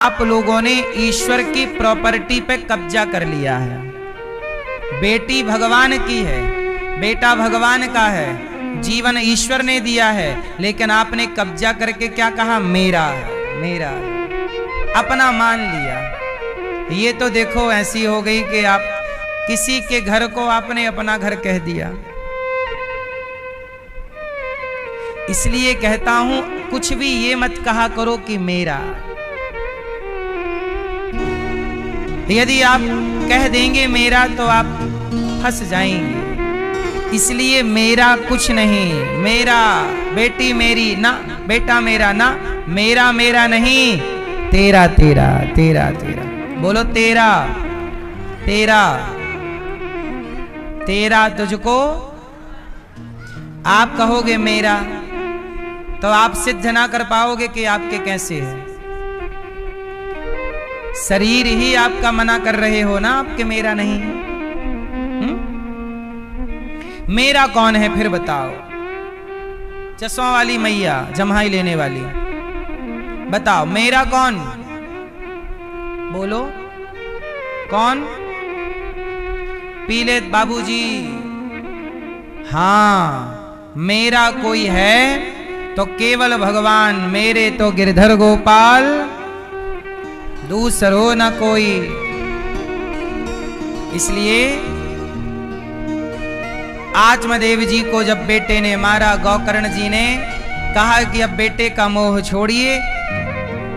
आप लोगों ने ईश्वर की प्रॉपर्टी पे कब्जा कर लिया है। बेटी भगवान की है, बेटा भगवान का है, जीवन ईश्वर ने दिया है, लेकिन आपने कब्जा करके क्या कहा? मेरा है, मेरा है, अपना मान लिया। ये तो देखो ऐसी हो गई कि आप किसी के घर को आपने अपना घर कह दिया। इसलिए कहता हूं कुछ भी ये मत कहा करो कि मेरा। यदि आप कह देंगे मेरा तो आप फंस जाएंगे। इसलिए मेरा कुछ नहीं, मेरा बेटी मेरी ना, बेटा मेरा ना, मेरा मेरा नहीं, तेरा तेरा तेरा तेरा। बोलो तेरा तेरा तेरा। तुझको आप कहोगे मेरा तो आप सिद्ध ना कर पाओगे कि आपके कैसे है। शरीर ही आपका मना कर रहे हो ना आपके मेरा नहीं है। मेरा कौन है फिर बताओ? चश्मा वाली मैया, जम्हाई लेने वाली, बताओ मेरा कौन? बोलो कौन? पीले बाबूजी। हाँ, मेरा कोई है तो केवल भगवान, मेरे तो गिरधर गोपाल, दूसरो न कोई। इसलिए आत्मदेव जी को जब बेटे ने मारा, गौकर्ण जी ने कहा कि अब बेटे का मोह छोड़िए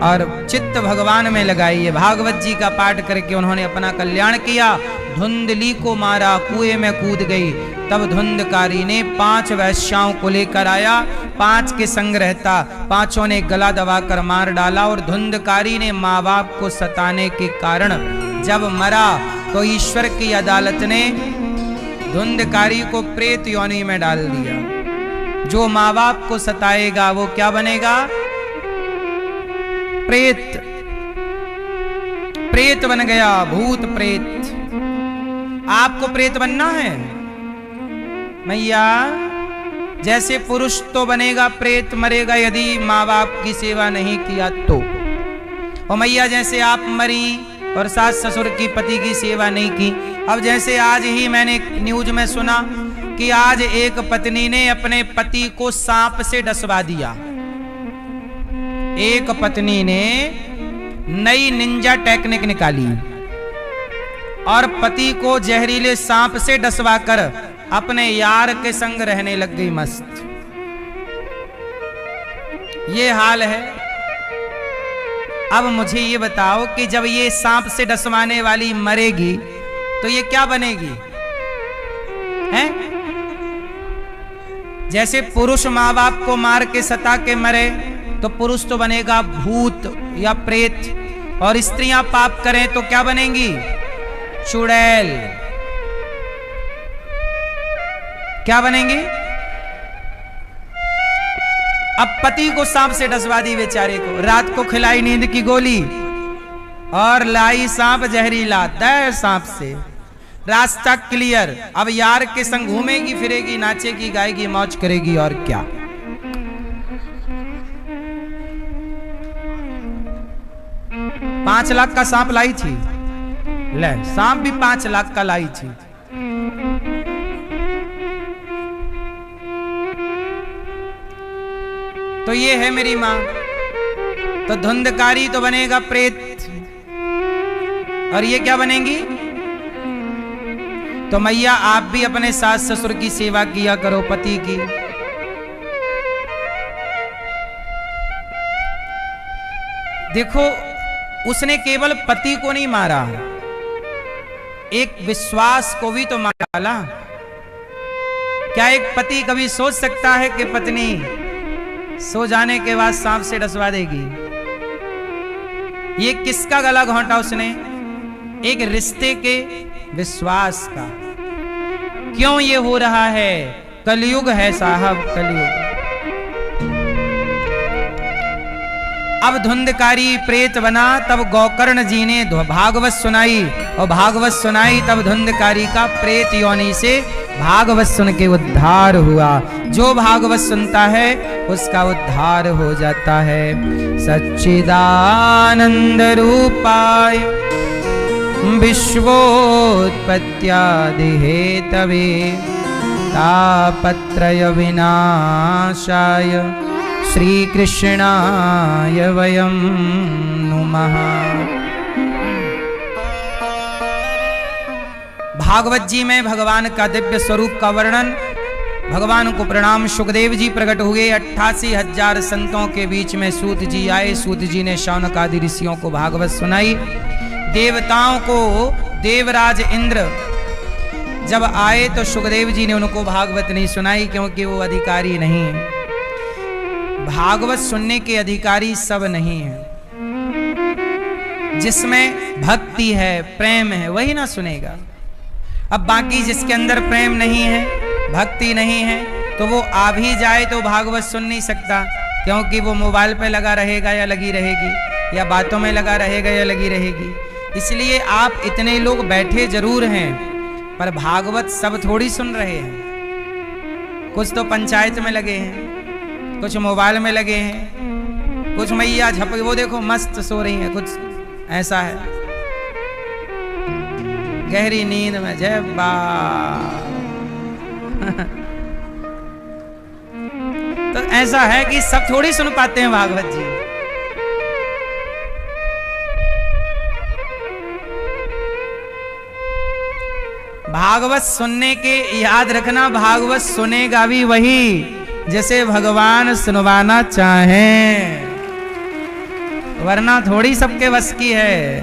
और चित्त भगवान में लगाइए। भागवत जी का पाठ करके उन्होंने अपना कल्याण किया। धुंधली को मारा, कुएं में कूद गई। तब धुंधकारी ने 5 वैश्याओं को लेकर आया, 5 के संग रहता, 5ओं ने गला दबाकर मार डाला। और धुंधकारी ने माँ बाप को सताने के कारण जब मरा तो ईश्वर की अदालत ने धुंधकारी को प्रेत योनि में डाल दिया। जो माँ बाप को सताएगा वो क्या बनेगा? प्रेत। प्रेत बन गया, भूत प्रेत। आपको प्रेत बनना है मैया? जैसे पुरुष तो बनेगा प्रेत, मरेगा यदि माँ बाप की सेवा नहीं किया तो। और मैया जैसे आप मरी और सास ससुर की, पति की सेवा नहीं की। अब जैसे आज ही मैंने न्यूज में सुना कि आज एक पत्नी ने अपने पति को सांप से डसवा दिया। एक पत्नी ने नई निंजा टेक्निक निकाली और पति को जहरीले सांप से डसवा कर अपने यार के संग रहने लग गई मस्त। ये हाल है। अब मुझे ये बताओ कि जब ये सांप से डसवाने वाली मरेगी तो ये क्या बनेगी? हैं? जैसे पुरुष माँ बाप को मार के सता के मरे तो पुरुष तो बनेगा भूत या प्रेत, और स्त्रियां पाप करें तो क्या बनेंगी? चुड़ैल। क्या बनेंगी? अब पति को सांप से डसवा दी बेचारे को, रात को खिलाई नींद की गोली और लाई सांप जहरीला, दे सांप से। रास्ता क्लियर। अब यार के संग घूमेगी फिरेगी, नाचेगी गाएगी, मौज करेगी और क्या। $5 लाख का सांप लाई थी। ले, सांप भी 5 लाख का लाई थी। तो ये है मेरी मां। तो धुंधकारी तो बनेगा प्रेत, और ये क्या बनेंगी? तो मैया आप भी अपने सास ससुर की सेवा किया करो, पति की। देखो, उसने केवल पति को नहीं मारा, एक विश्वास को भी तो मार डाला। क्या एक पति कभी सोच सकता है कि पत्नी सो जाने के बाद सांप से डसवा देगी? ये किसका गला घोंटा उसने? एक रिश्ते के विश्वास का। क्यों ये हो रहा है? कलयुग है साहब, कलयुग। अब धुंधकारी प्रेत बना, तब गोकर्ण जी ने भागवत सुनाई, और भागवत सुनाई तब धुंधकारी का प्रेत योनि से भागवत सुन के उद्धार हुआ। जो भागवत सुनता है उसका उद्धार हो जाता है। सच्चिदानंद रूपाय विश्वोत्पत्त्यादि हेतवे तापत्रय विनाशाय श्री कृष्णाय वयं नुमः। भागवत जी में भगवान का दिव्य स्वरूप का वर्णन, भगवान को प्रणाम। सुखदेव जी प्रकट हुए, 88,000 संतों के बीच में सूत जी आए। सूत जी ने शौनक आदि ऋषियों को भागवत सुनाई। देवताओं को देवराज इंद्र जब आए तो सुखदेव जी ने उनको भागवत नहीं सुनाई, क्योंकि वो अधिकारी नहीं है। भागवत सुनने के अधिकारी सब नहीं है। जिसमें भक्ति है, प्रेम है, वही ना सुनेगा। अब बाकी जिसके अंदर प्रेम नहीं है, भक्ति नहीं है, तो वो आ भी जाए तो भागवत सुन नहीं सकता, क्योंकि वो मोबाइल पे लगा रहेगा या लगी रहेगी, या बातों में लगा रहेगा या लगी रहेगी। इसलिए आप इतने लोग बैठे जरूर हैं, पर भागवत सब थोड़ी सुन रहे हैं। कुछ तो पंचायत में लगे हैं, कुछ मोबाइल में लगे हैं, कुछ मैया झपके, वो देखो मस्त सो रही हैं, कुछ ऐसा है गहरी नींद में। जय बा तो ऐसा है कि सब थोड़ी सुन पाते हैं भागवत जी। भागवत सुनने के याद रखना, भागवत सुनेगा भी वही जैसे भगवान सुनवाना चाहें, वरना थोड़ी सबके बस की है।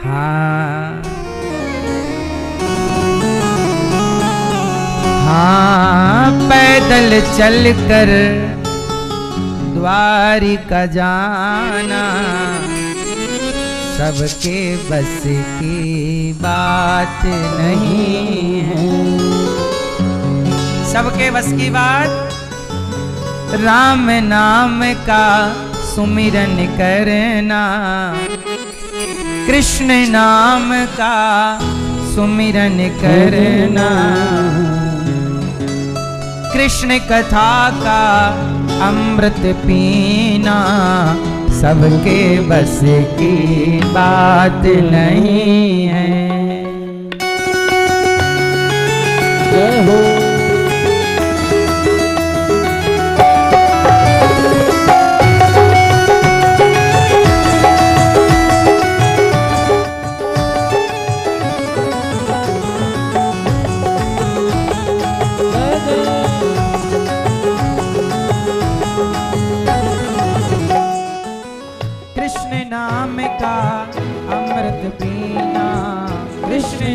हाँ हाँ, पैदल चल कर द्वारिका जाना सबके बस की बात नहीं है। सबके बस की बात। राम नाम का सुमिरन करना, कृष्ण नाम का सुमिरन करना, कृष्ण कथा का अमृत पीना सबके बस की बात नहीं है। जय हो।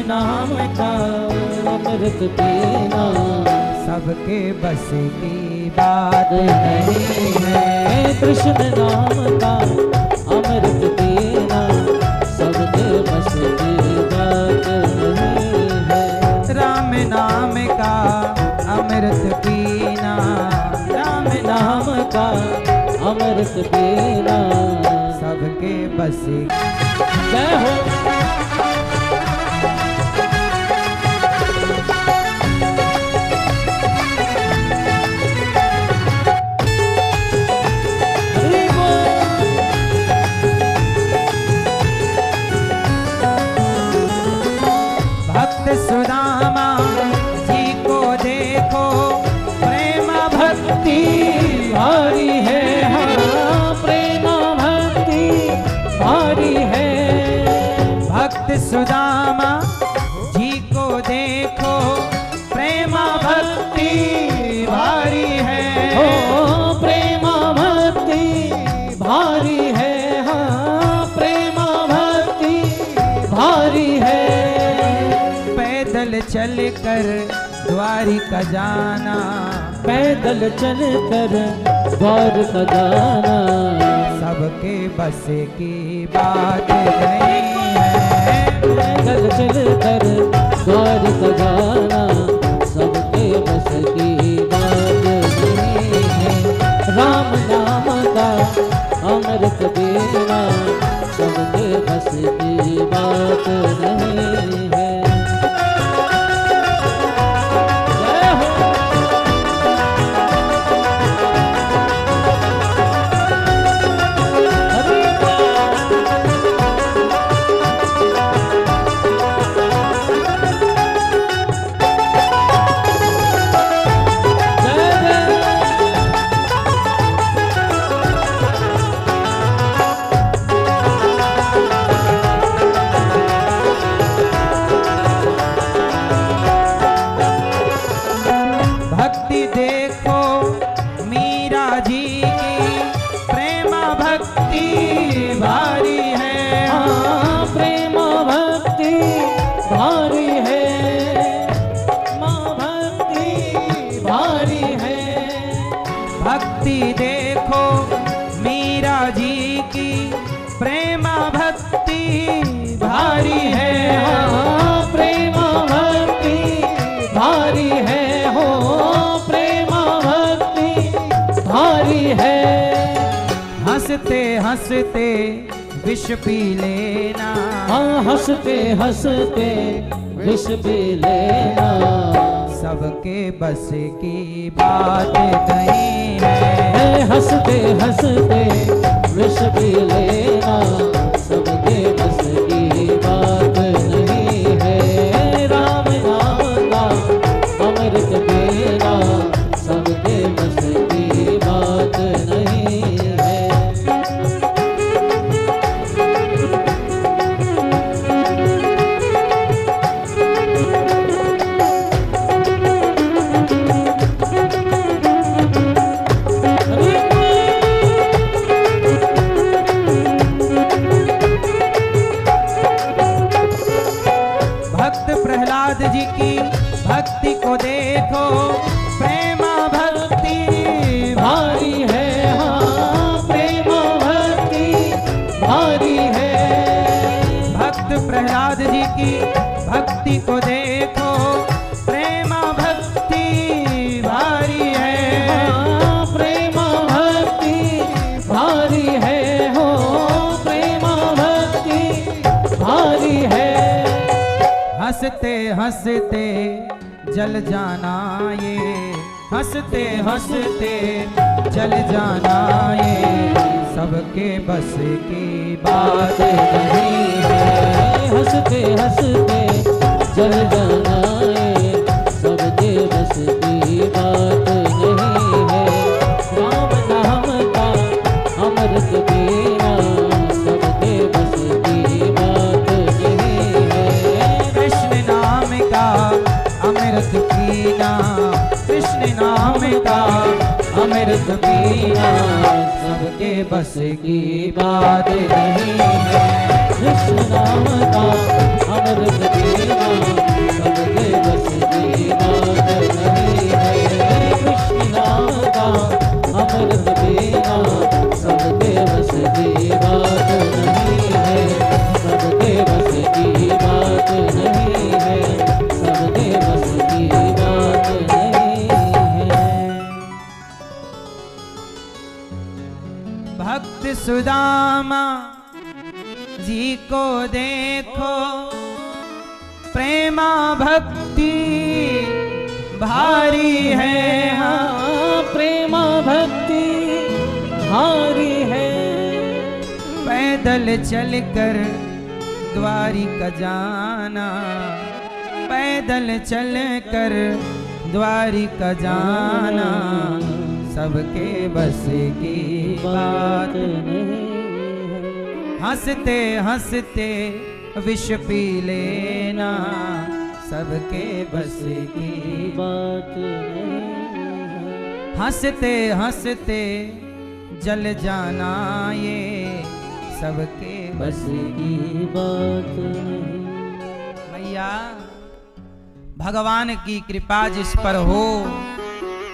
नाम का अमृत पीना सबके बस की बात नहीं है। कृष्ण नाम का अमृत पीना सबके बस की बात नहीं है। राम नाम का अमृत पीना, राम नाम का अमृत पीना सबके बस। जय हो। सुदामा जी को देखो, प्रेम भक्ति भारी है। हाँ, प्रेम भक्ति भारी है। भक्त सुदामा जी को देखो, प्रेम भक्ति भारी है। हो प्रेम भक्ति भारी है। हाँ, प्रेम भक्ति भारी है। पैदल चल कर द्वारिका जाना, पैदल चल कर द्वारिका जाना सबके बस की बात नहीं है। पैदल चल कर द्वारिका जाना सबके बस की बात नहीं है। राम नाम का हंसते हंसते विष पी लेना, हाँ हंसते हंसते विष पी लेना, सबके बस की बात नहीं है। हंसते हंसते विष पी लेना, सबके बस की बात नहीं है। राम नाम का अमृत पीना, सबके बस की बात नहीं है। भक्त प्रहलाद जी की भक्ति को देखो, प्रेमा भक्ति भारी है, हाँ प्रेम भक्ति भारी है। भक्त प्रहलाद जी की भक्ति को देखो, प्रेमा भक्ति भारी है। हाँ प्रेम भक्ति भारी है, हो प्रेम भक्ति भारी है। हंसते हंसते जल जाना ये, हंसते हंसते जल जाना ये, सबके बस की बात नहीं है। हंसते हंसते जल जाना है, सबके बस की बात नहीं है। राम नाम का अमृत पीना, सबके बस की बात नहीं है। कृष्ण नाम का अमृत पीना, कृष्ण नाम का अमृत पीना, सबके बस की बात नहीं है। कृष्ण नाम का अमृत पीना, सबके बस की बात नहीं है। कृष्ण नाम का अमृत पीना, सबके बस की बात नहीं है। सबके बस की बात नहीं है, सबके बस की बात नहीं है। भक्त सुदामा जी को देखो, प्रेमा भक्ति भारी है। हाँ प्रेम भक्ति भारी है। पैदल चलकर द्वारिका जाना, पैदल चलकर द्वारिका जाना, सबके बस की बात नहीं है। हंसते हंसते विष पी लेना, सबके बस की बात नहीं है। हंसते हंसते जल जाना ये, सबके बस की बात नहीं। भैया भगवान की कृपा जिस पर हो,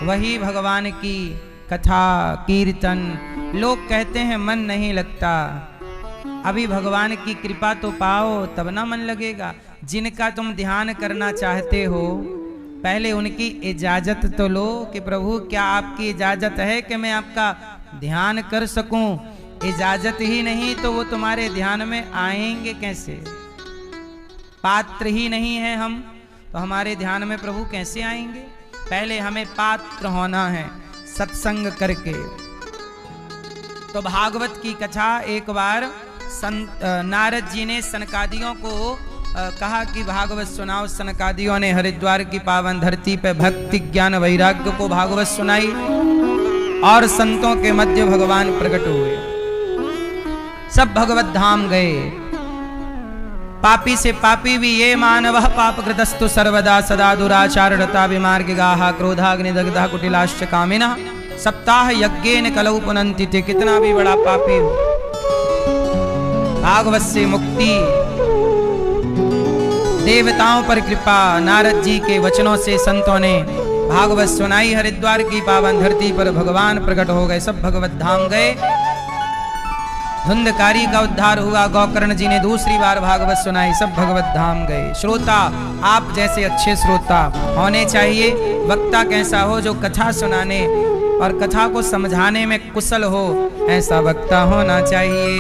वही भगवान की कथा कीर्तन। लोग कहते हैं मन नहीं लगता, अभी भगवान की कृपा तो पाओ तब ना मन लगेगा। जिनका तुम ध्यान करना चाहते हो, पहले उनकी इजाजत तो लो कि प्रभु क्या आपकी इजाजत है कि मैं आपका ध्यान कर सकूं। इजाजत ही नहीं तो वो तुम्हारे ध्यान में आएंगे कैसे? पात्र ही नहीं है हम, तो हमारे ध्यान में प्रभु कैसे आएंगे? पहले हमें पात्र होना है सत्संग करके। तो भागवत की कथा एक बार नारद जी ने सनकादियों को कहा कि भागवत सुनाओ। सनकादियों ने हरिद्वार की पावन धरती पे भक्ति ज्ञान वैराग्य को भागवत सुनाई और संतों के मध्य भगवान प्रकट हुए। सब भगवत धाम गए। पापी से पापी भी ये मानव पापकृतस्तु सर्वदा सदा दुराचारता विमार्गिगाः क्रोधाग्निदग्धः कुटिलाश्च कामिनः सप्ताह यज्ञेन कलौ पुनन्ति थे। कितना भी बड़ा पापी हो, भागवत से मुक्ति। देवताओं पर कृपा, नारद जी के वचनों से संतों ने भागवत सुनाई। हरिद्वार की पावन धरती पर भगवान प्रकट हो गए। सब भगवत धाम गए। धुंधकारी का उद्धार हुआ। गोकर्ण जी ने दूसरी बार भागवत सुनाई। सब भगवत धाम गए। श्रोता, आप जैसे अच्छे श्रोता होने चाहिए। वक्ता कैसा हो? जो कथा सुनाने और कथा को समझाने में कुशल हो, ऐसा वक्ता होना चाहिए।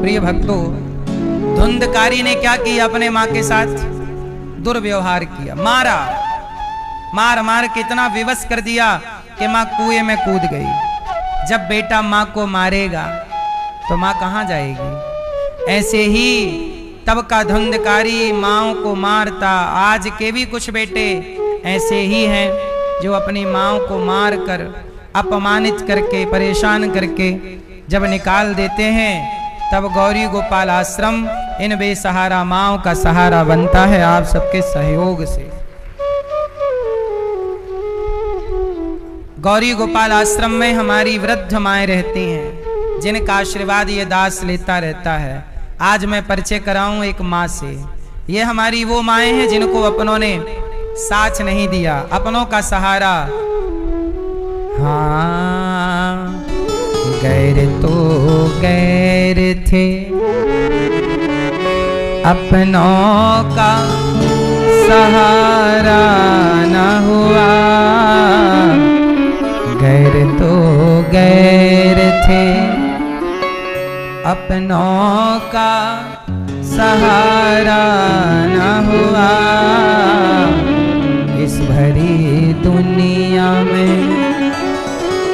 प्रिय भक्तों, धुंधकारी ने क्या किया? अपने माँ के साथ दुर्व्यवहार किया, मारा, मार मार के इतना विवश कर दिया कि माँ कुएं में कूद गई। जब बेटा माँ को मारेगा तो माँ कहाँ जाएगी? ऐसे ही तब का धुंधकारी माँओं को मारता। आज के भी कुछ बेटे ऐसे ही हैं जो अपनी माँओं को मार कर, अपमानित करके, परेशान करके जब निकाल देते हैं, तब गौरी गोपाल आश्रम इन बेसहारा माँओं का सहारा बनता है आप सबके सहयोग से। गौरी गोपाल आश्रम में हमारी वृद्ध माएँ रहती हैं, जिनका आशीर्वाद ये दास लेता रहता है। आज मैं परिचय कराऊं एक माँ से। ये हमारी वो माएँ हैं जिनको अपनों ने साथ नहीं दिया, अपनों का सहारा। हाँ, गैर तो गैर थे, अपनों का सहारा न हुआ। गैर तो गैर थे, अपनों का सहारा न हुआ। इस भरी दुनिया में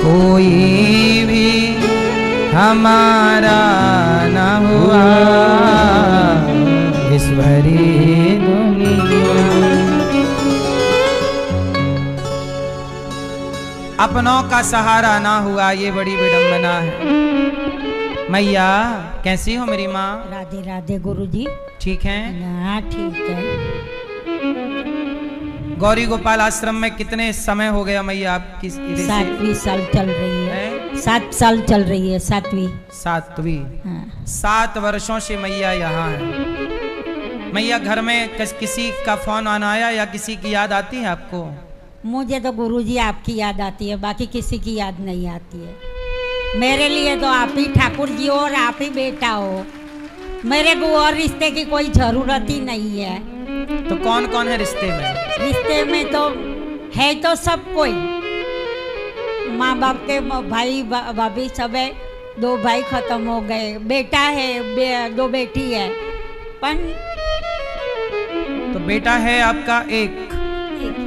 कोई भी हमारा न हुआ। इस भरी दुनिया अपनों का सहारा ना हुआ, ये बड़ी विडंबना है। मैया कैसी हो मेरी माँ? राधे राधे गुरुजी। ठीक है? हाँ ठीक है। गौरी गोपाल आश्रम में कितने समय हो गया मैया आपकी? 7वीं साल चल रही है। 7 साल चल रही है। 7वीं। हाँ। 7 वर्षों से मैया यहाँ है। मैया घर में किसी का फोन आना आया या किसी की याद आती है आपको? मुझे तो गुरुजी आपकी याद आती है, बाकी किसी की याद नहीं आती है। मेरे लिए तो आप ही ठाकुर जी हो और आप ही बेटा हो। मेरे को और रिश्ते की कोई जरूरत ही नहीं है। तो कौन कौन है रिश्ते में? रिश्ते में तो है तो सब कोई, माँ बाप के भाई भाभी सब है। 2 भाई खत्म हो गए, बेटा है, 2 बेटी है। पर तो बेटा है आपका एक,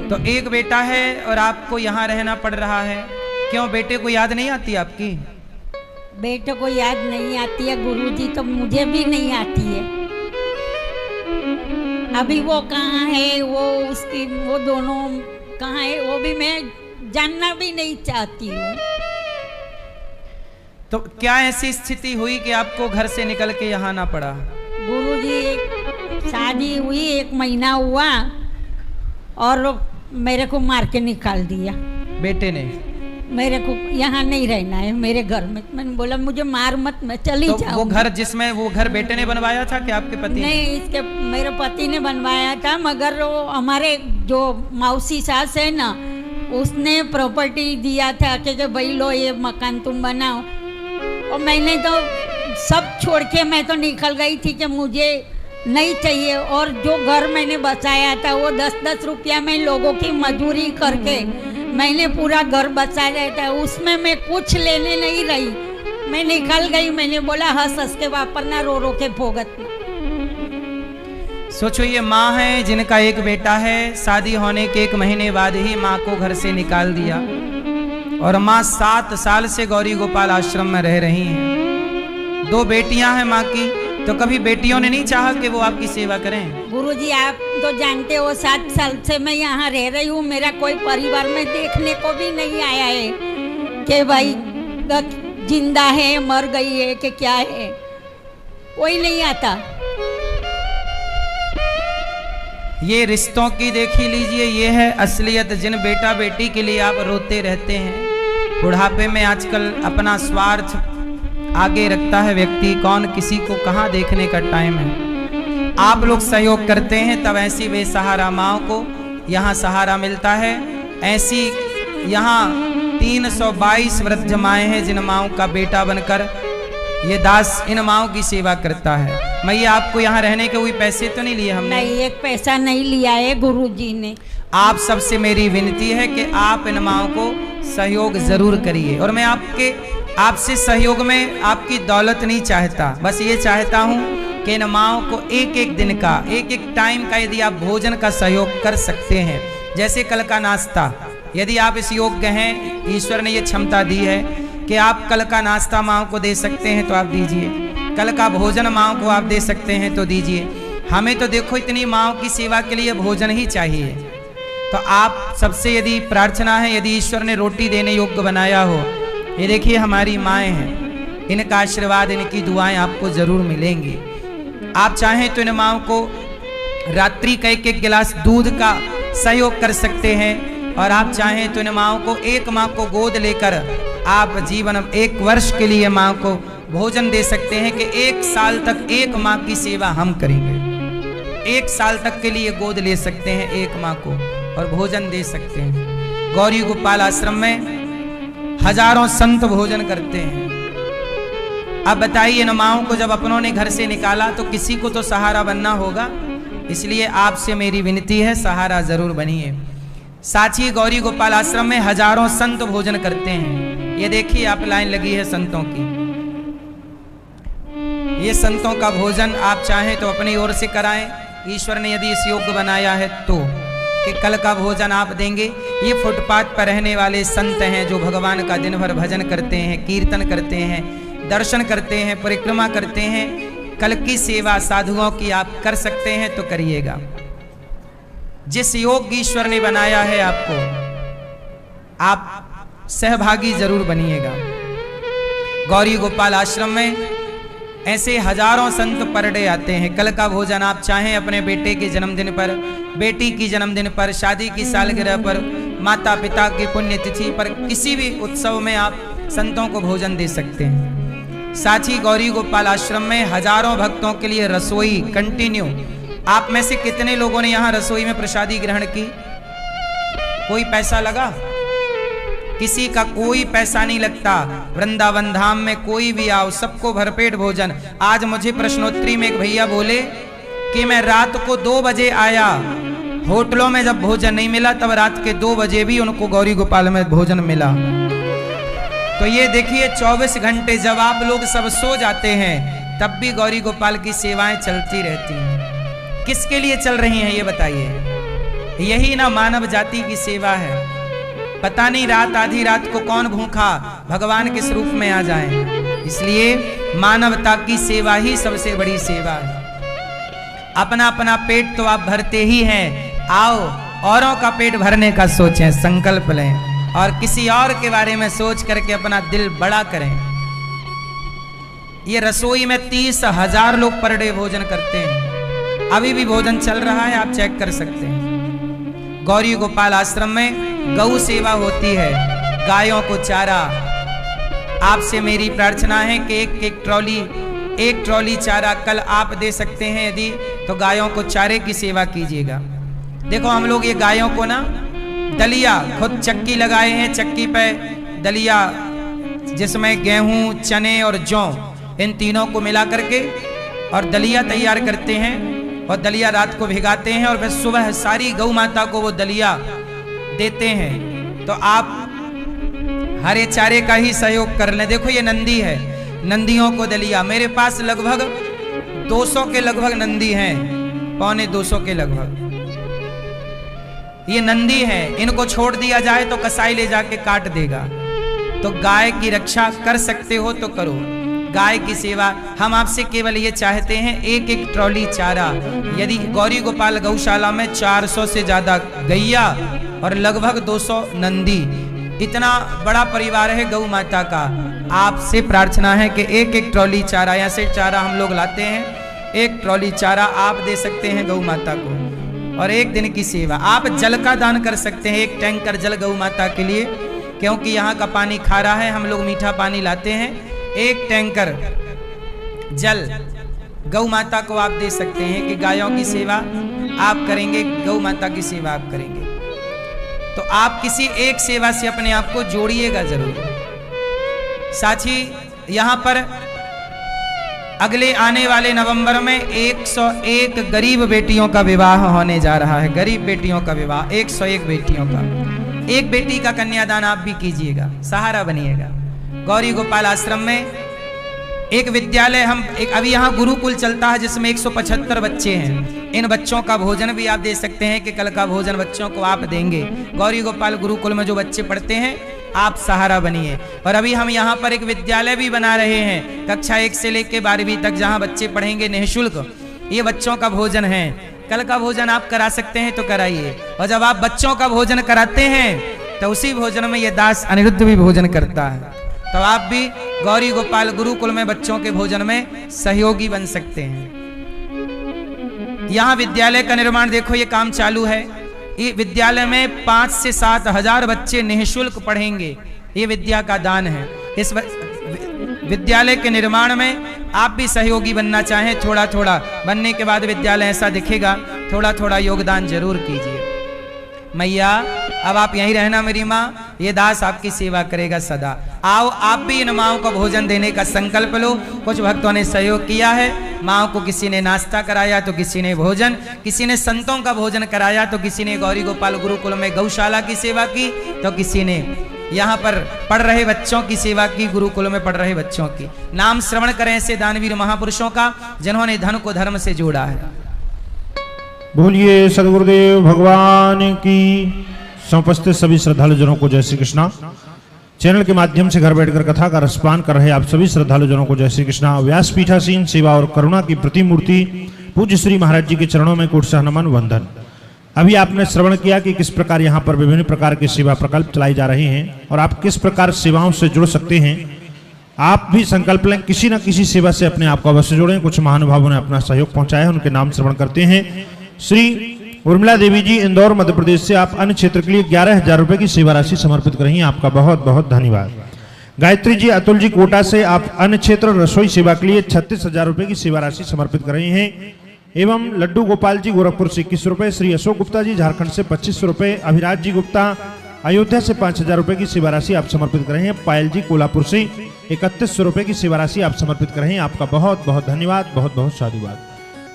तो एक बेटा है और आपको यहाँ रहना पड़ रहा है। क्यों, बेटे को याद नहीं आती आपकी? बेटे को याद नहीं आती है गुरुजी, तो मुझे भी नहीं आती है। अभी वो कहाँ है, वो दोनों कहाँ है, वो भी मैं जानना भी नहीं चाहती हूँ। तो क्या ऐसी स्थिति हुई कि आपको घर से निकल के यहाँ ना पड़ा? गुरुजी, शादी हुई 1 महीना हुआ और मेरे को मार के निकाल दिया बेटे ने। मेरे को यहाँ नहीं रहना है मेरे घर में। मैंने बोला मुझे मार मत, मैं चली जाऊँ। वो घर जिसमें वो घर बेटे ने बनवाया था कि आपके पति? नहीं, इसके मेरे पति ने बनवाया था, मगर वो हमारे जो मौसी सास है ना, उसने प्रॉपर्टी दिया था कि भाई लो ये मकान तुम बनाओ। और मैंने तो सब छोड़ के मैं तो निकल गई थी कि मुझे नहीं चाहिए। और जो घर मैंने बचाया था वो 10-10 रुपया में लोगों की मजदूरी करके मैंने पूरा घर बचाया था, उसमें मैं कुछ लेने नहीं रही। मैं निकल गई। मैंने बोला हंस हंस के वापरना, रो रो के भोगतना। सोचो, ये माँ है जिनका एक बेटा है, शादी होने के 1 महीने बाद ही माँ को घर से निकाल दिया। और माँ 7 साल से गौरी गोपाल आश्रम में रह रही हैं। 2 बेटियां हैं माँ की, तो कभी बेटियों ने नहीं चाहा कि वो आपकी सेवा करें? गुरुजी, आप तो जानते हो 7 साल से मैं यहाँ रह रही हूँ। मेरा कोई परिवार में देखने को भी नहीं आया है कि भाई जिंदा है, मर गई है कि क्या है, कोई नहीं आता। ये रिश्तों की देखी लीजिए, ये है असलियत। जिन बेटा बेटी के लिए आप रोते रहते हैं, बुढ़ापे में आजकल अपना स्वार्थ आगे रखता है व्यक्ति। कौन किसी को कहाँ देखने का टाइम है। आप लोग सहयोग करते हैं तब ऐसी बेसहारा माँ को यहाँ सहारा मिलता है। ऐसी यहाँ 322 वृद्ध माएँ हैं जिन माँओं का बेटा बनकर ये दास इन माओं की सेवा करता है। मैया आपको यहाँ रहने के कोई पैसे तो नहीं लिए हमने? नहीं, एक पैसा नहीं लिया है गुरुजी ने। आप सबसे मेरी विनती है कि आप इन माओं को सहयोग जरूर करिए। और मैं आपसे सहयोग में आपकी दौलत नहीं चाहता, बस ये चाहता हूँ कि इन माओं को एक एक दिन का, एक एक टाइम का यदि आप भोजन का सहयोग कर सकते हैं, जैसे कल का नाश्ता, यदि आप इस योग्य हैं, ईश्वर ने ये क्षमता दी है कि आप कल का नाश्ता माओं को दे सकते हैं तो आप दीजिए, कल का भोजन माओं को आप दे सकते हैं तो दीजिए। हमें तो देखो इतनी माओं की सेवा के लिए भोजन ही चाहिए। तो आप सबसे यदि प्रार्थना है, यदि ईश्वर ने रोटी देने योग्य बनाया हो, ये देखिए हमारी माएँ हैं, इनका आशीर्वाद, इनकी दुआएं आपको जरूर मिलेंगी। आप चाहें तो इन माओं को रात्रि का एक एक गिलास दूध का सहयोग कर सकते हैं, और आप चाहें तो इन माओं को, एक माँ को गोद लेकर आप जीवन 1 वर्ष के लिए माँ को भोजन दे सकते हैं कि 1 साल तक एक माँ की सेवा हम करेंगे। 1 साल तक के लिए गोद ले सकते हैं एक माँ को और भोजन दे सकते हैं। गौरी गोपाल आश्रम में हजारों संत भोजन करते हैं। अब बताइए, इन माओं को जब अपनों ने घर से निकाला तो किसी को तो सहारा बनना होगा, इसलिए आपसे मेरी विनती है सहारा जरूर बनिए। साची गौरी गोपाल आश्रम में हजारों संत भोजन करते हैं। ये देखिए आप, लाइन लगी है संतों की। ये संतों का भोजन आप चाहें तो अपनी ओर से कराएं, ईश्वर ने यदि इस योग्य बनाया है तो, कि कल का भोजन आप देंगे। ये फुटपाथ पर रहने वाले संत हैं जो भगवान का दिन भर भजन करते हैं, कीर्तन करते हैं, दर्शन करते हैं, परिक्रमा करते हैं। कल की सेवा साधुओं की आप कर सकते हैं तो करिएगा। जिस योग ईश्वर ने बनाया है आपको, आप सहभागी जरूर बनिएगा। गौरी गोपाल आश्रम में ऐसे हजारों संत पर डे आते हैं। कल का भोजन आप चाहें अपने बेटे के जन्मदिन पर, बेटी की जन्मदिन पर, शादी की सालगिरह पर, माता पिता की पुण्यतिथि पर, किसी भी उत्सव में आप संतों को भोजन दे सकते हैं। साची गौरी गोपाल आश्रम में हजारों भक्तों के लिए रसोई कंटिन्यू। आप में से कितने लोगों ने यहाँ रसोई में प्रसादी ग्रहण की? कोई पैसा लगा? किसी का कोई पैसा नहीं लगता। वृंदावन धाम में कोई भी आओ, सबको भरपेट भोजन। आज मुझे प्रश्नोत्तरी में एक भैया बोले कि मैं रात को 2 बजे आया, होटलों में जब भोजन नहीं मिला तब रात के 2 बजे भी उनको गौरी गोपाल में भोजन मिला। तो ये देखिए 24 घंटे जब आप लोग सब सो जाते हैं तब भी गौरी गोपाल की सेवाएं चलती रहती हैं। किसके लिए चल रही हैं ये बताइए? यही ना मानव जाति की सेवा है। पता नहीं रात आधी रात को कौन भूखा भगवान के स्वरूप में आ जाए। इसलिए मानवता की सेवा ही सबसे बड़ी सेवा है। अपना अपना पेट तो आप भरते ही हैं, आओ औरों का पेट भरने का सोचें, संकल्प लें और किसी और के बारे में सोच करके अपना दिल बड़ा करें। ये रसोई में 30,000 लोग पर डे भोजन करते हैं। अभी भी भोजन चल रहा है, आप चेक कर सकते हैं। गौरी गोपाल आश्रम में गौ सेवा होती है, गायों को चारा। आपसे मेरी प्रार्थना है कि एक ट्रॉली चारा कल आप दे सकते हैं यदि, तो गायों को चारे की सेवा कीजिएगा। देखो हम लोग ये गायों को ना दलिया, खुद चक्की लगाए हैं, चक्की पे दलिया जिसमें गेहूं, चने और जौ, इन तीनों को मिला करके और दलिया तैयार करते हैं और दलिया रात को भिगाते हैं और फिर सुबह सारी गौ माता को वो दलिया देते हैं। तो आप हरे चारे का ही सहयोग कर लें। देखो ये नंदी है, नंदियों को दलिया, मेरे पास लगभग 200 के लगभग नंदी हैं, 250 के लगभग ये नंदी है। इनको छोड़ दिया जाए तो कसाई ले जाके काट देगा। तो गाय की रक्षा कर सकते हो तो करो, गाय की सेवा। हम आपसे केवल ये चाहते हैं एक ट्रॉली चारा। यदि गौरी गोपाल गौशाला में 400 से ज्यादा गैया और लगभग 200 नंदी, इतना बड़ा परिवार है गौ माता का। आपसे प्रार्थना है कि एक ट्रॉली चारा, यहाँ से चारा हम लोग लाते हैं, 1 ट्रॉली चारा आप दे सकते हैं गौ माता को। और 1 दिन की सेवा आप जल का दान कर सकते हैं, 1 टैंकर जल गौ माता के लिए, क्योंकि यहाँ का पानी खारा है, हम लोग मीठा पानी लाते हैं। 1 टैंकर जल गौ माता को आप दे सकते हैं कि गायों की सेवा आप करेंगे, गौ माता की सेवा आप करेंगे। तो आप किसी एक सेवा से अपने आप को जोड़िएगा जरूर। साथ ही यहाँ पर अगले आने वाले नवंबर में 101 गरीब बेटियों का विवाह होने जा रहा है। गरीब बेटियों का विवाह, 101 बेटियों का। एक बेटी का कन्यादान आप भी कीजिएगा, सहारा बनिएगा। गौरी गोपाल आश्रम में एक विद्यालय अभी यहाँ गुरुकुल चलता है जिसमें 175 बच्चे हैं। इन बच्चों का भोजन भी आप दे सकते हैं कि कल का भोजन बच्चों को आप देंगे। गौरी गोपाल गुरुकुल में जो बच्चे पढ़ते हैं आप सहारा बनिए। और अभी हम यहाँ पर एक विद्यालय भी बना रहे हैं कक्षा 1 से लेकर 12वीं तक, जहाँ बच्चे पढ़ेंगे निःशुल्क। ये बच्चों का भोजन है। कल का भोजन आप करा सकते हैं तो कराइए। और जब आप बच्चों का भोजन कराते हैं तो उसी भोजन में ये दास अनिरुद्ध भी भोजन करता है। तो आप भी गौरी गोपाल गुरुकुल में बच्चों के भोजन में सहयोगी बन सकते हैं। यहाँ विद्यालय का निर्माण देखो, ये काम चालू है। ये विद्यालय में 5 से 7 हजार बच्चे निःशुल्क पढ़ेंगे। ये विद्या का दान है। इस विद्यालय के निर्माण में आप भी सहयोगी बनना चाहें, थोड़ा थोड़ा बनने के बाद विद्यालय ऐसा दिखेगा, थोड़ा थोड़ा योगदान जरूर कीजिए। मैया अब आप यहीं रहना मेरी माँ, ये दास आपकी सेवा करेगा सदा। आओ आप भी इन माओं को भोजन देने का संकल्प लो। कुछ भक्तों ने सहयोग किया है, माओं को किसी ने नाश्ता कराया तो किसी ने भोजन, किसी ने संतों का भोजन कराया तो किसी ने गौरी गोपाल गुरुकुल में गौशाला की सेवा की तो किसी ने यहाँ पर पढ़ रहे बच्चों की सेवा की, गुरुकुल में पढ़ रहे बच्चों की। नाम श्रवण करें ऐसे दानवीर महापुरुषों का जिन्होंने धन को धर्म से जोड़ा है। बोलिए सदगुरुदेव भगवान की। समुपस्थित सभी श्रद्धालुजनों को जय श्री कृष्णा। चैनल के माध्यम से घर बैठकर कथा का रसपान कर रहे आप सभी श्रद्धालुजनों को जय श्री कृष्णा। व्यासपीठासीन सेवा और करुणा की प्रतिमूर्ति पूज्य श्री महाराज जी के चरणों में कोटि नमन वंदन। अभी आपने श्रवण किया कि किस प्रकार यहाँ पर विभिन्न प्रकार के सेवा प्रकल्प चलाए जा रहे हैं और आप किस प्रकार सेवाओं से जुड़ सकते हैं। आप भी संकल्प लें, किसी न किसी सेवा से अपने आप को अवश्य जोड़ें। कुछ महानुभावों ने अपना सहयोग पहुंचाया है, उनके नाम श्रवण करते हैं। श्री उर्मिला देवी जी, इंदौर मध्य प्रदेश से आप अन्य क्षेत्र के लिए 11,000 रुपए की सेवा राशि समर्पित कर रही हैं, आपका बहुत बहुत धन्यवाद। गायत्री जी, अतुल जी कोटा से आप अन्य क्षेत्र रसोई सेवा के लिए 36,000 रुपए की सेवा राशि समर्पित कर रहे हैं। एवं लड्डू गोपाल जी गोरखपुर से 21 रुपए, श्री अशोक गुप्ता जी झारखंड से 25 रुपए, अभिराज जी गुप्ता अयोध्या से 5,000 रुपए की सेवा राशि आप समर्पित कर रहे हैं। पायल जी कोल्हापुर से 3100 रुपए की सेवा राशि आप समर्पित कर रहे हैं, आपका बहुत बहुत धन्यवाद, बहुत बहुत साधुवाद।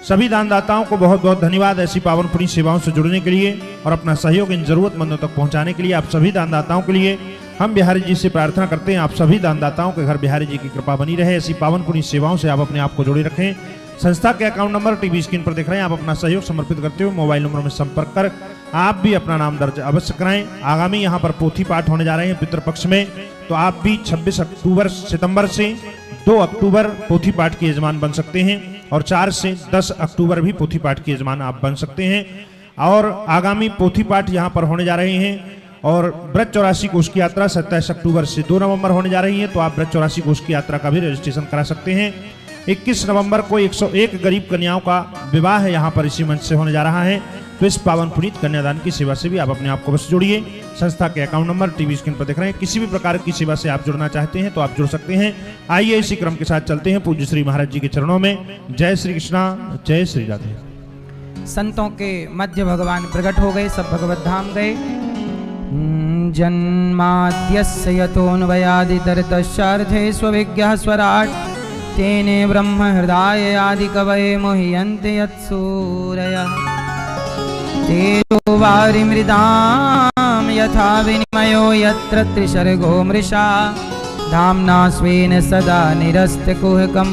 सभी दानदाताओं को बहुत बहुत धन्यवाद ऐसी पावन पुण्य सेवाओं से जुड़ने के लिए और अपना सहयोग इन जरूरतमंदों तक पहुंचाने के लिए। आप सभी दानदाताओं के लिए हम बिहारी जी से प्रार्थना करते हैं, आप सभी दानदाताओं के घर बिहारी जी की कृपा बनी रहे। ऐसी पावन पुण्य सेवाओं से आप अपने आप को जोड़े रखें। संस्था के अकाउंट नंबर टीवी स्क्रीन पर दिख रहे हैं, आप अपना सहयोग समर्पित करते हुए मोबाइल नंबर में संपर्क कर आप भी अपना नाम दर्ज अवश्य कराएं। आगामी यहाँ पर पोथी पाठ होने जा रहे हैं पितृपक्ष में, तो आप भी 26 सितंबर से 2 अक्टूबर पोथी पाठ के यजमान बन सकते हैं और 4 से 10 अक्टूबर भी पोथी पाठ के यजमान आप बन सकते हैं। और आगामी पोथी पाठ यहाँ पर होने जा रहे हैं और ब्रज 84 कोष की यात्रा 27 अक्टूबर से 2 नवंबर होने जा रही है, तो आप ब्रज 84 कोष की यात्रा का भी रजिस्ट्रेशन करा सकते हैं। 21 नवंबर को 101 गरीब कन्याओं का विवाह यहाँ पर इसी मंच से होने जा रहा है, तो इस पावन पुनीत कन्यादान की सेवा से भी आप अपने आप को बस जोड़िए। संस्था के अकाउंट नंबर टीवी स्क्रीन पर दिख रहे हैं, किसी भी प्रकार की सेवा से आप जुड़ना चाहते हैं तो आप जुड़ सकते हैं। आइए इसी क्रम के साथ चलते हैं पूज्य श्री महाराज जी के चरणों में। जय श्री कृष्णा, जय श्री राधे। संतों के मध्य भगवान प्रकट हो गए, सब भगवत धाम गए। जन्माद्यस्य यतोऽन्वयादितरतश्चार्थे स्वविज्ञः स्वराट् तेने ब्रह्म हृदय आदि कवये मुह्यन्ते यत्सूरयः तेजो वारिमृदां यथा विनिमयो यत्र त्रिसर्गो मृषा धाम्ना स्वेन सदा निरस्तकुहकं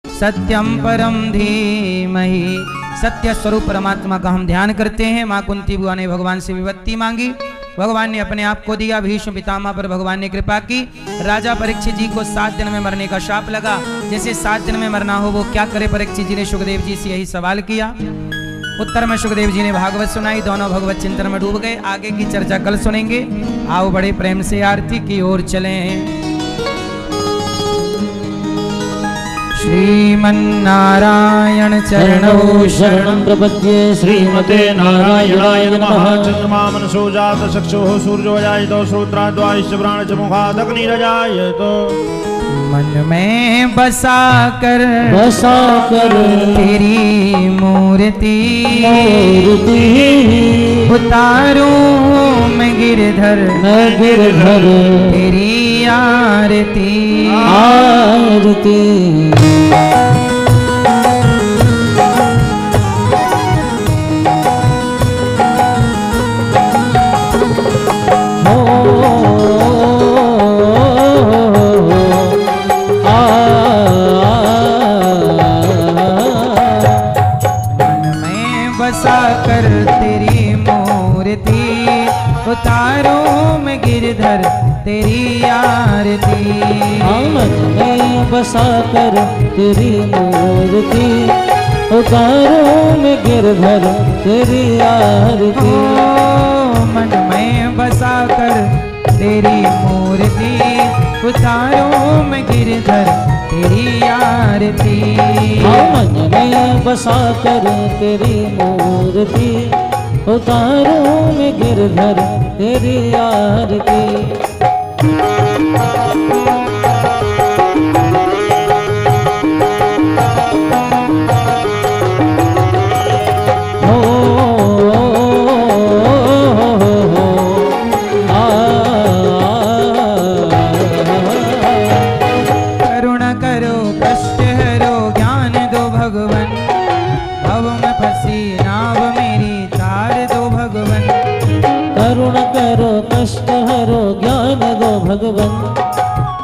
सत्यं परम धीमहि। सत्य स्वरूप परमात्मा का हम ध्यान करते हैं। माँ कुंती बुआ ने भगवान से विपत्ति मांगी, भगवान ने अपने आप को दिया। भीष्म पितामह पर भगवान ने कृपा की। राजा परीक्षित जी को 7 दिन में मरने का शाप लगा, जैसे 7 दिन में मरना हो वो क्या करे। परीक्षित जी ने सुखदेव जी से यही सवाल किया। उत्तर में सुखदेव जी ने भागवत सुनाई, दोनों भगवत चिंतन में डूब गए। आगे की चर्चा कल सुनेंगे। आओ बड़े प्रेम से आरती की ओर चलें। श्रीमन्नारायण चरणौ शरणं प्रपद्ये श्रीमते नारायणाय नमः। चंद्रमा मनसो जात चक्षुः सूर्योजायतो श्रोत्राद्वारिश्च प्राणचमुखादग्निरजायतो। मन में बसा कर तेरी मूर्ति उतारूं मैं गिरधर तेरी आरती। कर तेरी आरती। मन में बसा कर तेरी मूर्ति उतारूं मैं गिरधर तेरी आरती। मन में बसा कर तेरी मूर्ति उतारूं मैं गिरधर तेरी आरती। मन में बसा कर तेरी मूर्ति उतारूं मैं गिरधर तेरी आरती। भगवन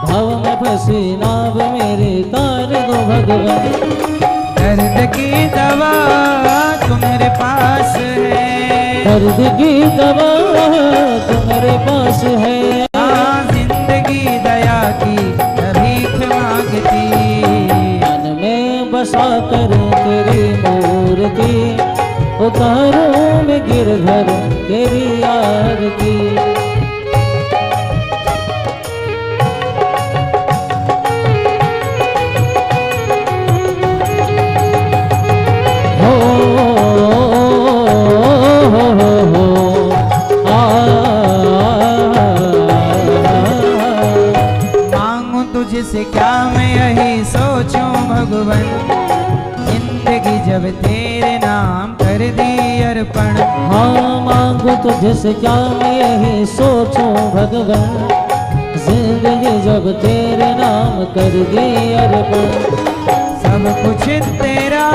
भाव में फंसी नाव मेरी तार दो भगवन। दर्द की दवा तुम्हारे पास है, दर्द की दवा तुम्हारे पास है। जिंदगी दया की भीख मांगती। मन में बसा कर तेरी मूर्ति उतारूं मैं गिरधर तेरी आरती। तुझसे क्या मैं यही सोचूं भगवन, जिंदगी जब तेरे नाम कर दी अर्पण। हाँ मांगू तुझसे क्या मैं यही सोचूं भगवन, जिंदगी जब तेरे नाम कर दी अर्पण। सब कुछ तेरा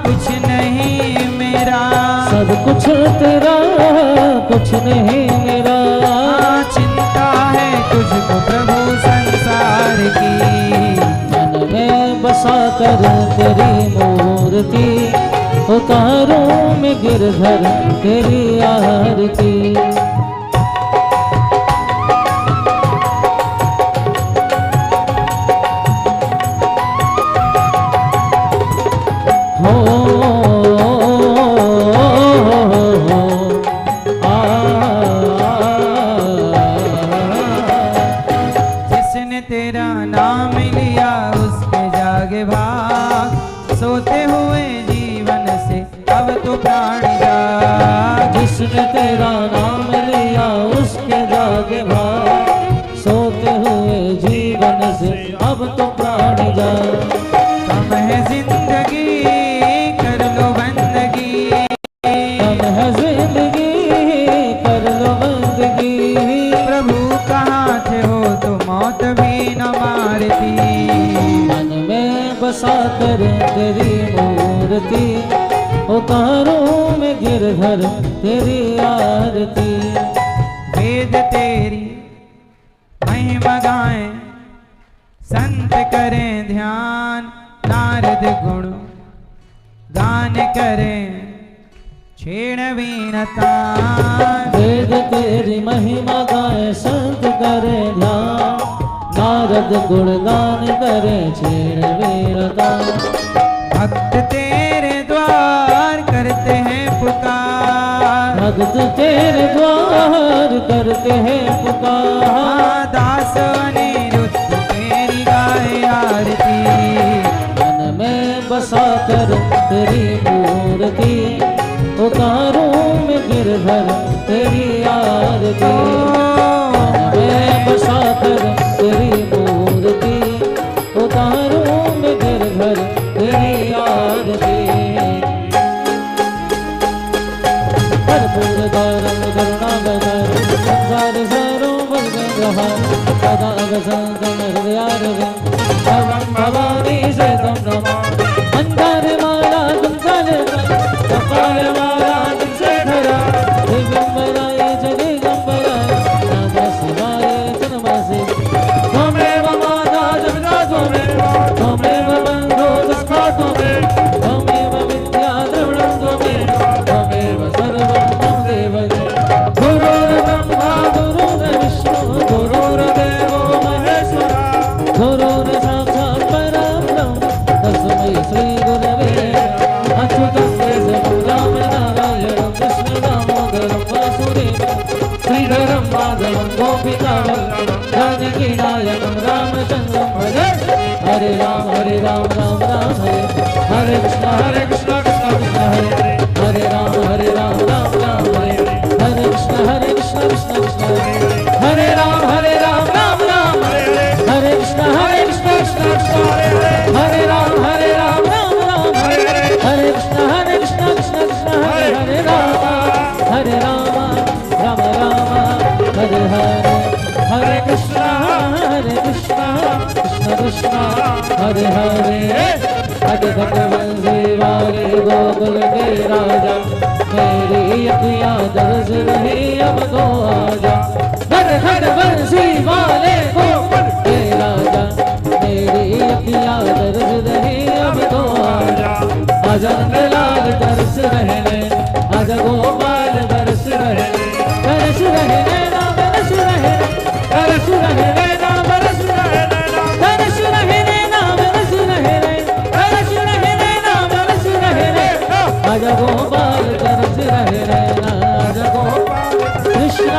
कुछ नहीं मेरा, सब कुछ तेरा कुछ नहीं मेरा। चिंता है तुझको प्रभु संसार की। मन में बसा कर तेरी मूर्ति उतारूं मैं गिरधर तेरी आरती। तेरा नाम लिया उसके जागे भाग, सोते हुए जीवन से अब तो प्राण जाग। जिसने तेरा नाम लिया उसके जागे भाग, सोते हुए जीवन से अब तो प्राण जाग। कम है जिंदगी कर लो बंदगी, कम है जिंदगी कर लो बंदगी। प्रभु कहाँ थे हो तो मौत भी न मारती। मन में बसा कर तेरी मूर्ति उतारूं मैं गिरधर तेरी आरती। वेद तेरी महिमा गाएं, संत करें ध्यान, नारद गुण गान करें छेड़ वीणतान। वेद तेरी महिमा गाए संत करे ध्यान, नारद गुणगान करे छेड़ वीणतान। भक्त तेरे द्वार करते हैं पुकार, भक्त तेरे द्वार करते हैं पुकार। दास अनिरुद्ध तेरी गाए आरती। मन में बसा कर तेरी मूर्ति उतारूं मैं गिरधर तेरी आरती। मन में बसा कर तेरी मूर्ति उतारूं मैं गिरधर तेरी आरती। कर्पूर गौरम करुणावतारं संसार सारों भजनहारं सदा वसन्तं हृदयारविन्दं भवं भवानी शतं नमामि। मंदारमाला कुंजलधरा कपालमाला तुलसीधरा दिगंबराय च दिगंबराय नमः शिवाय च नमः शिवाय। त्वमेव माता जगदा त्वमेव बन्धो सखा त्वमेव विद्या द्रविणं त्वमेव सर्वं मम देव। गुरुर्ब्रह्मा गुरुर्विष्णु हरे राम राम राम हरे हरे कृष्ण कृष्ण कृष्ण हरे हरे राम राम राम हरे हरे कृष्ण कृष्ण कृष्ण हरे राम राम राम हरे हरे कृष्ण कृष्ण कृष्ण हरे राम राम राम हरे हरे कृष्ण कृष्ण कृष्ण हरे राम राम राम हरे हरे कृष्ण कृष्ण कृष्ण हरे हरे हरे भगवान वाले गोकुल के राजा मेरी अखियाँ दर्ज रही अब तो आजा हर हर बंसी वाले गोकुल के राजा मेरी अखियाँ दर्ज रही अब तो आजा आजा लाल तरस रहने आजा गोपाल बरस रहने बरस रहने ना बरस रहने बरस रहने ना बरस रहने बरस रहने ना बरस रहने बरस रहने ना बरस रहने आजा गोपाल बरस रहने ना आजा गोपाल कृष्ण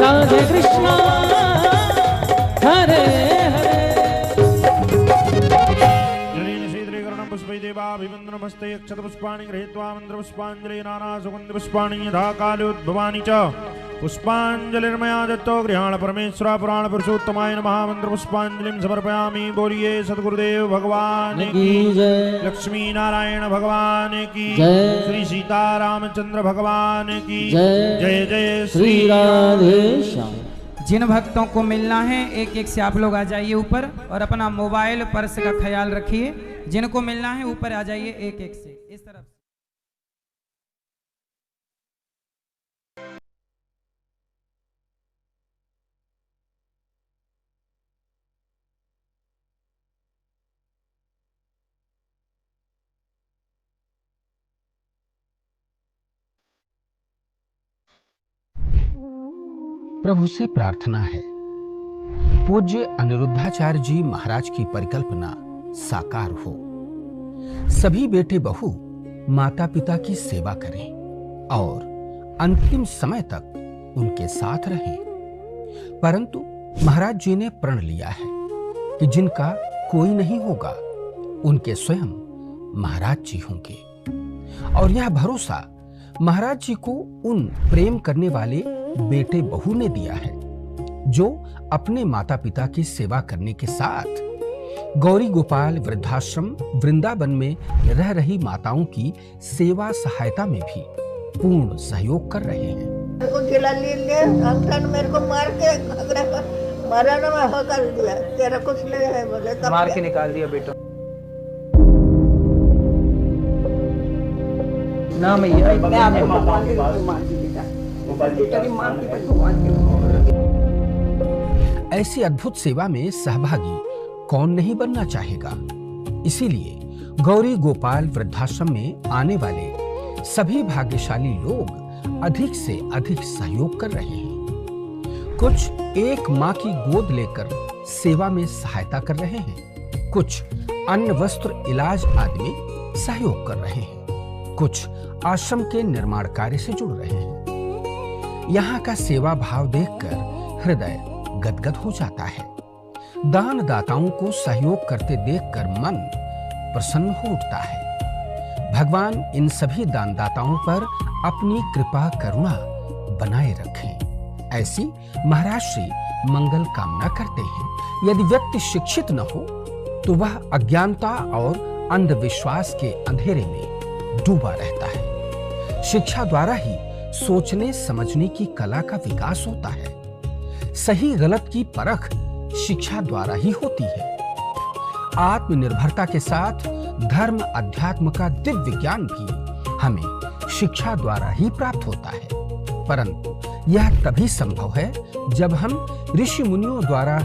राधे कृष्ण हरे पुष्पैदेवाभिवन्दनमस्ते अक्षतपुष्पाणि गृहीत्वा मन्त्रपुष्पाञ्जलि नाना सुगन्धपुष्पाणि यथा काले उद्भवानि च पुष्पाञ्जलिर्मया दत्तो गृहाण परमेश्वर पुराण पुरुषोत्तमाय नमः मन्त्रपुष्पाञ्जलिं समर्पयामि। बोलिए सद्गुरुदेव भगवान की जय, लक्ष्मी नारायण भगवान की जय, श्री सीतारामचंद्र भगवान की जय। जय जय श्री राधे श्याम। जिन भक्तों को मिलना है एक एक से आप लोग आ जाइए ऊपर और अपना मोबाइल पर्स का ख्याल रखिए। जिनको मिलना है ऊपर आ जाइए एक एक से इस तरफ। प्रभु से प्रार्थना है पूज्य अनिरुद्धाचार्य जी महाराज की परिकल्पना साकार हो। सभी बेटे बहू माता पिता की सेवा करें और अंतिम समय तक उनके साथ रहें। परंतु महाराज जी ने प्रण लिया है कि जिनका कोई नहीं होगा उनके स्वयं महाराज जी होंगे और यह भरोसा महाराज जी को उन प्रेम करने वाले बेटे बहू ने दिया है जो अपने माता पिता की सेवा करने के साथ गौरी गोपाल वृद्धाश्रम वृंदावन में रह रही माताओं की सेवा सहायता में भी पूर्ण सहयोग कर रहे हैं। मेरे को जिला ले मेरे को मार के मारा ना मैं कर दिया, तेरा कुछ नहीं है बोले तब मार के निकाल दिया बेटा ना मैया। ऐसी अद्भुत सेवा में सहभागी कौन नहीं बनना चाहेगा। इसीलिए गौरी गोपाल वृद्धाश्रम में आने वाले सभी भाग्यशाली लोग अधिक से अधिक सहयोग कर रहे हैं। कुछ एक माँ की गोद लेकर सेवा में सहायता कर रहे हैं, कुछ अन्न वस्त्र इलाज आदि में सहयोग कर रहे हैं, कुछ आश्रम के निर्माण कार्य से जुड़ रहे हैं। यहाँ का सेवा भाव देखकर हृदय गदगद हो जाता है। दान दाताओं को सहयोग करते देखकर मन प्रसन्न हो उठता है। भगवान इन सभी दान दाताओं पर अपनी कृपा करुणा बनाए रखें, ऐसी महाराज श्री मंगल कामना करते हैं। यदि व्यक्ति शिक्षित न हो तो वह अज्ञानता और अंधविश्वास के अंधेरे में डूबा रहता है। शिक्षा द्वारा ही सोचने समझने की कला का विकास होता है। सही गलत की परख शिक्षा द्वारा ही होती है। आत्मनिर्भरता के साथ धर्म अध्यात्म का दिव्य ज्ञान भी हमें शिक्षा द्वारा ही प्राप्त होता है। परंतु यह तभी संभव है जब हम ऋषि मुनियों द्वारा